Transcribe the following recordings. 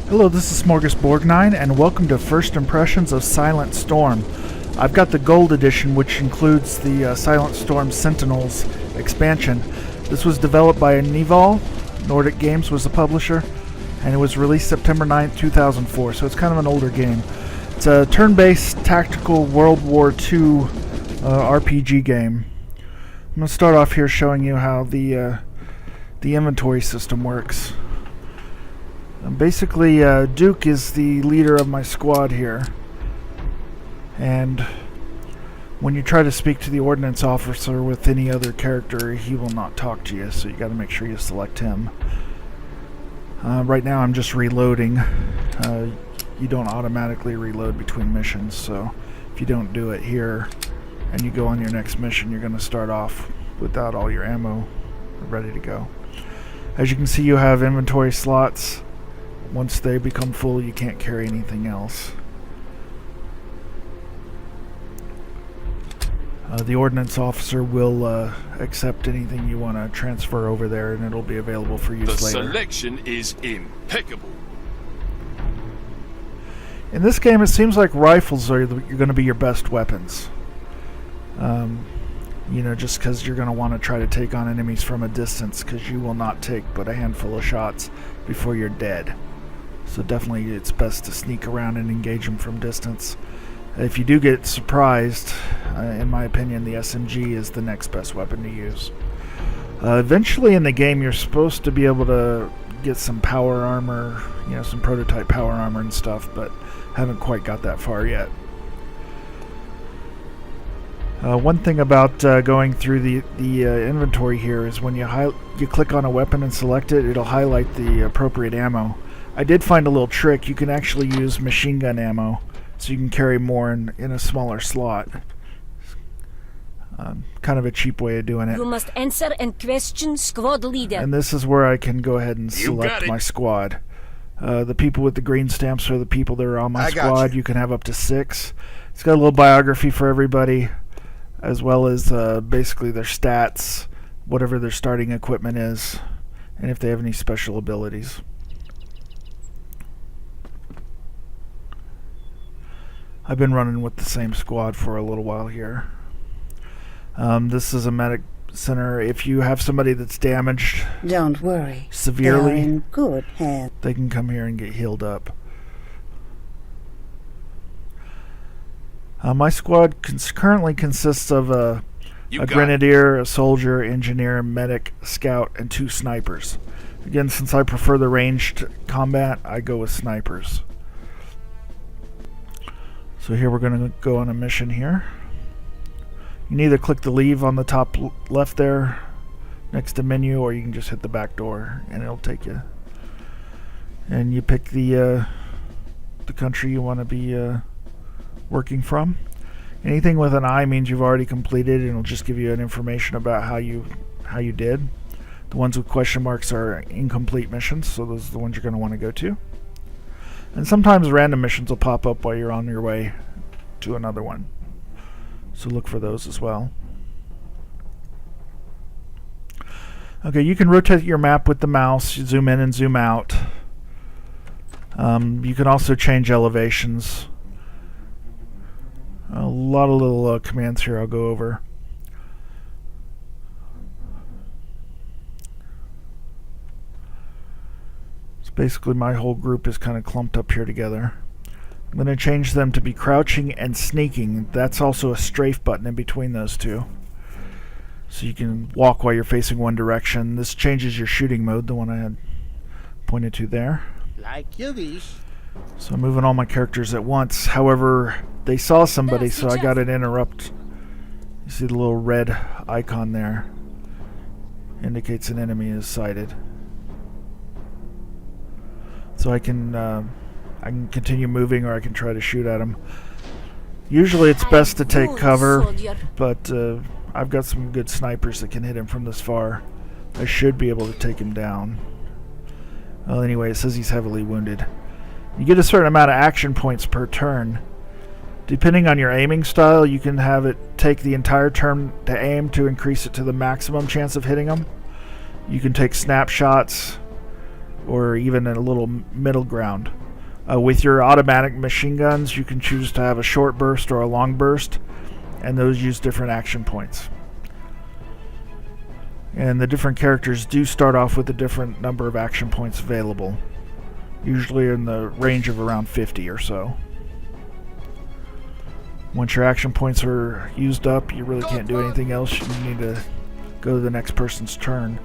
Hello, this is SmorgasBorgnine, and welcome to First Impressions of Silent Storm. I've got the Gold Edition, which includes the Silent Storm Sentinels expansion. This was developed by Nival, Nordic Games was the publisher, and it was released September 9th, 2004, so it's kind of an older game. It's a turn-based tactical World War II RPG game. I'm going to start off here showing you how the inventory system works. Basically, Duke is the leader of my squad here, and when you try to speak to the ordnance officer with any other character, he will not talk to you, so you got to make sure you select him. Right now I'm just reloading. You don't automatically reload between missions, so if you don't do it here and you go on your next mission, you're going to start off without all your ammo ready to go. As you can see, you have inventory slots. Once they become full, you can't carry anything else. The ordnance officer will accept anything you want to transfer over there, and it'll be available for use later. The selection is impeccable. In this game, it seems like rifles are going to be your best weapons. You know, just because you're going to want to try to take on enemies from a distance, because you will not take but a handful of shots before you're dead. So definitely it's best to sneak around and engage them from distance. If you do get surprised, in my opinion, the SMG is the next best weapon to use. Eventually in the game, you're supposed to be able to get some power armor, you know, some prototype power armor and stuff, but haven't quite got that far yet. One thing about going through the inventory here is when you click on a weapon and select it, it'll highlight the appropriate ammo. I did find a little trick. You can actually use machine gun ammo, so you can carry more in a smaller slot. Kind of a cheap way of doing it. You must answer and question squad leader. And this is where I can go ahead and select my squad. The people with the green stamps are the people that are on my squad. You can have up to 6. It's got a little biography for everybody, as well as basically their stats, whatever their starting equipment is, and if they have any special abilities. I've been running with the same squad for a little while here. This is a medic center. If you have somebody that's damaged, don't worry, severely, they're in good hands. They can come here and get healed up. My squad currently consists of a grenadier, a soldier, engineer, medic, scout, and 2 snipers. Again, since I prefer the ranged combat, I go with snipers. So here we're going to go on a mission here. You can either click the leave on the top left there next to menu, or you can just hit the back door and it'll take you. And you pick the country you want to be working from. Anything with an I means you've already completed, and it'll just give you an information about how you did. The ones with question marks are incomplete missions, so those are the ones you're going to want to go to. And sometimes random missions will pop up while you're on your way to another one, so look for those as well. Okay, you can rotate your map with the mouse, you zoom in and zoom out. You can also change elevations. A lot of little commands here I'll go over. So basically my whole group is kind of clumped up here together. I'm going to change them to be crouching and sneaking. That's also a strafe button in between those two. So you can walk while you're facing one direction. This changes your shooting mode, the one I had pointed to there. Like you wish. So I'm moving all my characters at once. However, they saw somebody, so I got to interrupt. You see the little red icon there. Indicates an enemy is sighted. So I can continue moving, or I can try to shoot at him. Usually it's best to take cover, but I've got some good snipers that can hit him from this far. I should be able to take him down. Well, anyway, it says he's heavily wounded. You get a certain amount of action points per turn. Depending on your aiming style, you can have it take the entire turn to aim to increase it to the maximum chance of hitting them. You can take snapshots, or even a little middle ground. With your automatic machine guns, you can choose to have a short burst or a long burst, and those use different action points. And the different characters do start off with a different number of action points available, usually in the range of around 50 or so. Once your action points are used up, you really can't do anything else. You need to go to the next person's turn.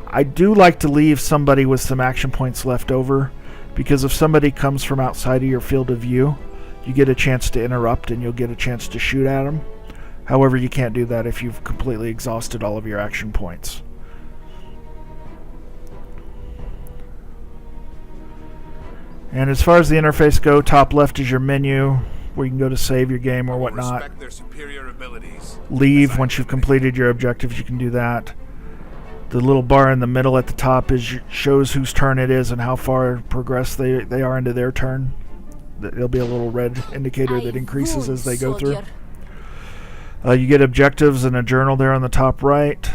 I do like to leave somebody with some action points left over, because if somebody comes from outside of your field of view, you get a chance to interrupt and you'll get a chance to shoot at them. However, you can't do that if you've completely exhausted all of your action points. And as far as the interface go, top left is your menu, where you can go to save your game or whatnot. Leave once you've completed your objectives, you can do that. The little bar in the middle at the top shows whose turn it is and how far progressed they are into their turn. There'll be a little red indicator that increases as they go through. You get objectives and a journal there on the top right.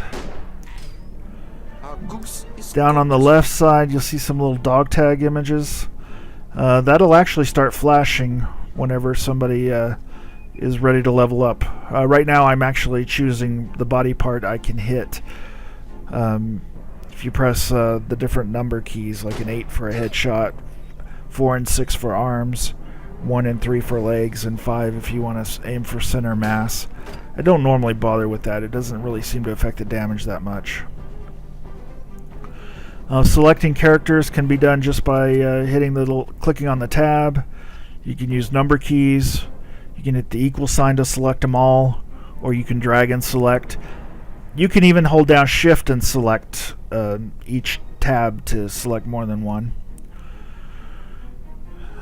Down on the left side, you'll see some little dog tag images. That'll actually start flashing whenever somebody is ready to level up. Right now I'm actually choosing the body part I can hit. If you press the different number keys, like an 8 for a headshot, 4 and 6 for arms, 1 and 3 for legs, and 5 if you want to aim for center mass. I don't normally bother with that. It doesn't really seem to affect the damage that much. Selecting characters can be done just by clicking on the tab. You can use number keys. You can hit the equal sign to select them all, or you can drag and select. You can even hold down shift and select each tab to select more than one.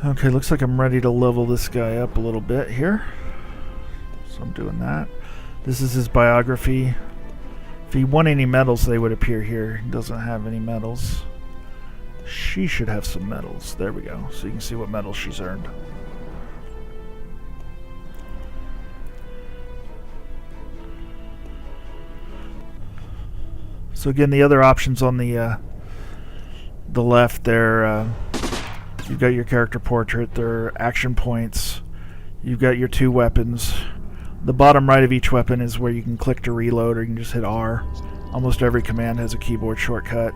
Okay, looks like I'm ready to level this guy up a little bit here. So I'm doing that. This is his biography. If he won any medals, they would appear here. He doesn't have any medals. She should have some medals. There we go. So you can see what medals she's earned. So again, the other options on the left there, you've got your character portrait, there are action points, you've got your 2 weapons. The bottom right of each weapon is where you can click to reload, or you can just hit R. Almost every command has a keyboard shortcut.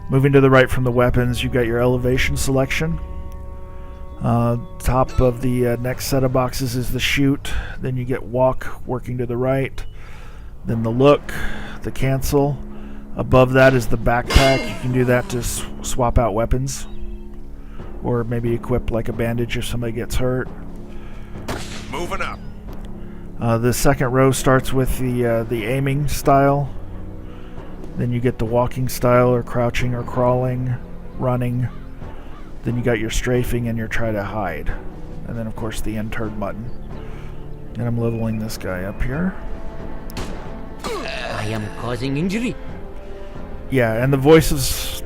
Moving to the right from the weapons, you've got your elevation selection. Top of the next set of boxes is the shoot, then you get walk working to the right, then the look, the cancel. Above that is the backpack. You can do that to swap out weapons, or maybe equip like a bandage if somebody gets hurt. Moving up. The second row starts with the aiming style. Then you get the walking style, or crouching or crawling, running. Then you got your strafing and your try to hide. And then of course the end turn button. And I'm leveling this guy up here. I am causing injury. Yeah, and the voice is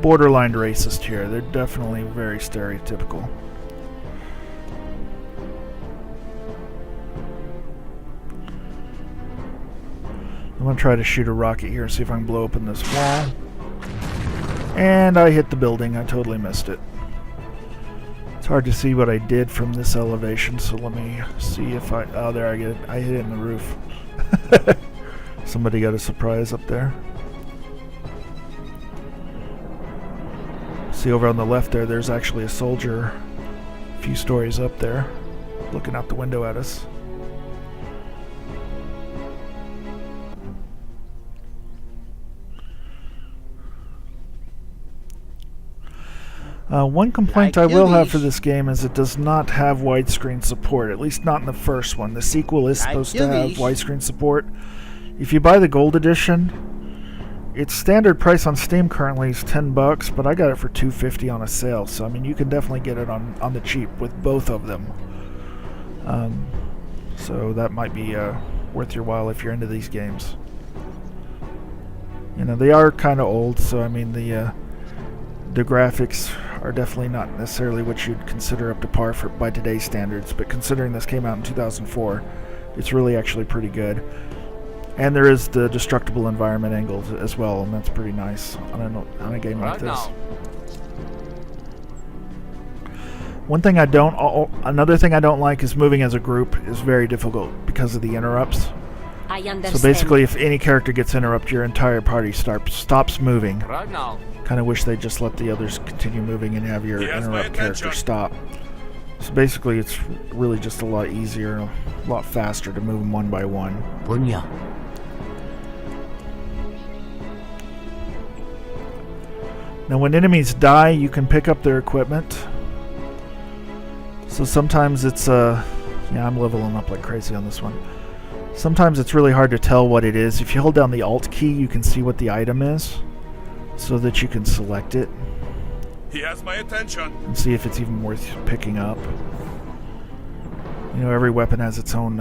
borderline racist here. They're definitely very stereotypical. I'm going to try to shoot a rocket here and see if I can blow open this wall. And I hit the building. I totally missed it. It's hard to see what I did from this elevation, so let me see if I... Oh, there I get it. I hit it in the roof. Somebody got a surprise up there. See over on the left there, there's actually a soldier a few stories up there looking out the window at us. One complaint I will have for this game is it does not have widescreen support, at least not in the first one. The sequel is supposed to have widescreen support. If you buy the gold edition, its standard price on Steam currently is $10, but I got it for $2.50 on a sale, so I mean you can definitely get it on the cheap with both of them. So that might be worth your while if you're into these games. You know, they are kind of old, so I mean the graphics are definitely not necessarily what you'd consider up to par by today's standards, but considering this came out in 2004, it's really actually pretty good. And there is the destructible environment angle as well, and that's pretty nice on a game like this. One thing another thing I don't like is moving as a group is very difficult because of the interrupts. I understand. So basically, if any character gets interrupted, your entire party stops moving. Right now. Kind of wish they just let the others continue moving and have your He has my interrupt character attention. stop. So basically, it's really just a lot easier and a lot faster to move them one by one. Punya. Now, when enemies die, you can pick up their equipment. So sometimes it's yeah, I'm leveling up like crazy on this one. Sometimes it's really hard to tell what it is. If you hold down the Alt key, you can see what the item is, so that you can select it He has my attention. and see if it's even worth picking up. You know, every weapon has its own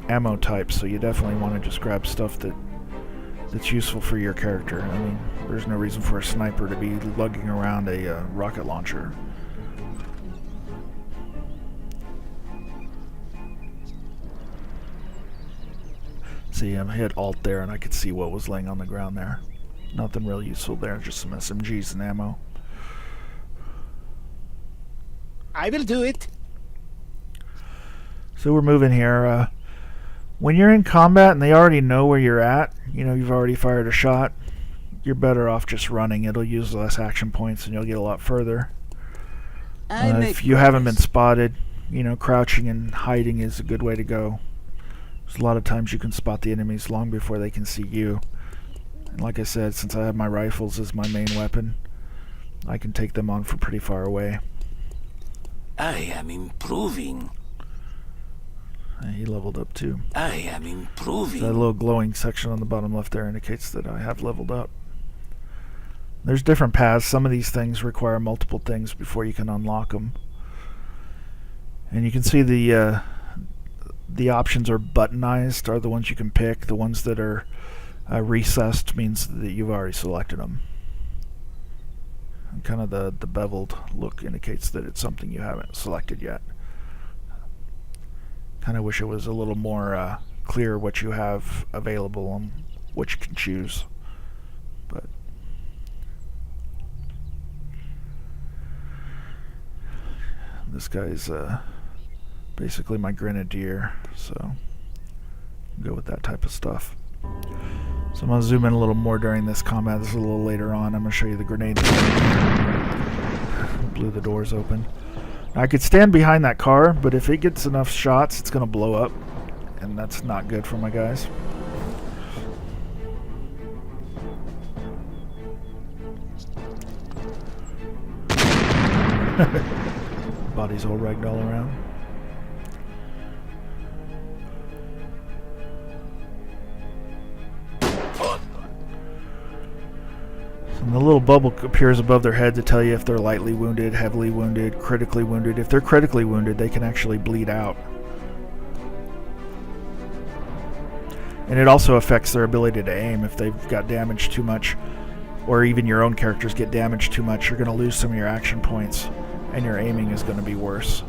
ammo type, so you definitely want to just grab stuff that's useful for your character. I mean, there's no reason for a sniper to be lugging around a rocket launcher. See, I hit Alt there and I could see what was laying on the ground there. Nothing real useful there, just some SMGs and ammo. I will do it. So we're moving here. When you're in combat and they already know where you're at, you know, you've already fired a shot, you're better off just running. It'll use less action points and you'll get a lot further. If you haven't been spotted, you know, crouching and hiding is a good way to go. There's a lot of times you can spot the enemies long before they can see you. And like I said, since I have my rifles as my main weapon, I can take them on from pretty far away. I am improving. He leveled up too. I am improving. That little glowing section on the bottom left there indicates that I have leveled up. There's different paths. Some of these things require multiple things before you can unlock them. And you can see the options are buttonized, are the ones you can pick. The ones that are recessed means that you've already selected them. And kind of the beveled look indicates that it's something you haven't selected yet. Kind of wish it was a little more clear what you have available and what you can choose. But this guy's basically my grenadier, so go with that type of stuff. So I'm going to zoom in a little more during this combat. This is a little later on. I'm going to show you the grenade. Blew the doors open. I could stand behind that car, but if it gets enough shots, it's going to blow up, and that's not good for my guys. Bodies all ragdoll around. And the little bubble appears above their head to tell you if they're lightly wounded, heavily wounded, critically wounded. If they're critically wounded, they can actually bleed out. And it also affects their ability to aim. If they've got damaged too much, or even your own characters get damaged too much, you're going to lose some of your action points, and your aiming is going to be worse.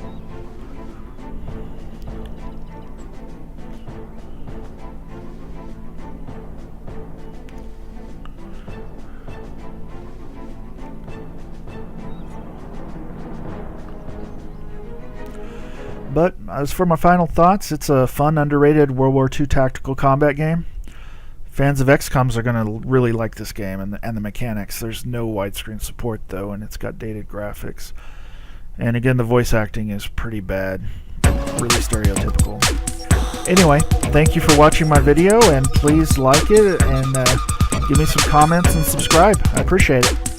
But as for my final thoughts, it's a fun, underrated World War II tactical combat game. Fans of XCOMs are going to really like this game and the mechanics. There's no widescreen support, though, and it's got dated graphics. And again, the voice acting is pretty bad. Really stereotypical. Anyway, thank you for watching my video, and please like it and give me some comments and subscribe. I appreciate it.